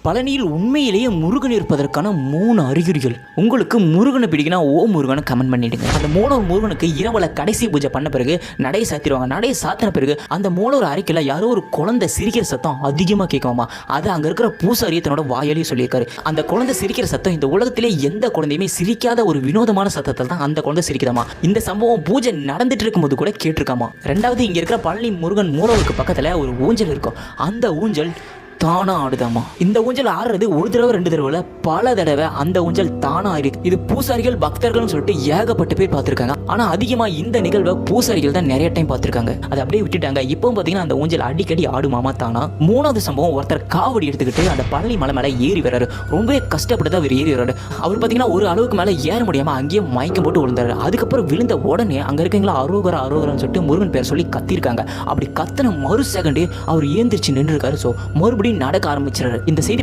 பழனியில் உண்மையிலேயே முருகன் இருப்பதற்கான 3 அறிகுறிகள். உங்களுக்கு முருகனை பிடிக்குன்னா ஓ முருகனை கமெண்ட் பண்ணிடுங்க. அந்த மூணு முருகனுக்கு இரவுல கடைசி பூஜை பண்ண பிறகு நடை சாத்திடுவாங்க. நடை சாத்தின பிறகு அந்த மூணு அறைக்கில் யாரோ ஒரு குழந்தை சிரிக்கிற சத்தம் அதிகமாக கேட்குமாமா. அது அங்கே இருக்கிற பூசாரியை தன்னோட வாயாலேயே சொல்லியிருக்காரு. அந்த குழந்தை சிரிக்கிற சத்தம் இந்த உலகத்திலே எந்த குழந்தையுமே சிரிக்காத ஒரு வினோதமான சத்தத்தில் தான் அந்த குழந்தை சிரிக்குதாமா. இந்த சம்பவம் பூஜை நடந்துட்டு இருக்கும்போது கூட கேட்டிருக்காமா. ரெண்டாவது, இங்கே இருக்கிற பழனி முருகன் மூலவருக்கு பக்கத்தில் ஒரு ஊஞ்சல் இருக்கும். அந்த ஊஞ்சல் தானா ஆடுதாமா. இந்த ஊஞ்சல் ஆடுறது ஒரு தடவை 2 தடவை பல தடவை அந்த ஊஞ்சல் தானா ஆயிருக்கு. இது பூசாரிகள் பக்தர்கள் சொல்லிட்டு ஏகப்பட்ட பேர் பார்த்துருக்காங்க. ஆனா அதிகமா இந்த நிகழ்வை பூசாரிகள் தான் நிறைய டைம் பார்த்துருக்காங்க. அதை அப்படியே விட்டுட்டாங்க. இப்போ பார்த்தீங்கன்னா அந்த ஊஞ்சல் அடிக்கடி ஆடுமாமா தானா. 3வது சம்பவம், ஒருத்தர் காவடி எடுத்துக்கிட்டு அந்த பழனி மலை மேலே ஏறி வர்றாரு. ரொம்பவே கஷ்டப்பட்டு தான் அவர் ஏறி வர்றாரு. அவர் பார்த்தீங்கன்னா ஒரு அளவுக்கு மேலே ஏற முடியாம அங்கேயே மயக்கம் போட்டு விழுந்தாரு. அதுக்கப்புறம் விழுந்த உடனே அங்க இருக்கீங்களா அரோகரா அரோகரான்னு சொல்லிட்டு முருகன் பேர் சொல்லி கத்திருக்காங்க. அப்படி கத்தின மறு செகண்டே அவர் ஏந்திரிச்சு நின்று இருக்காரு. ஸோ மறுபடியும் நடக்க ஆரம்பிச்சிடாரு. இந்த செய்தி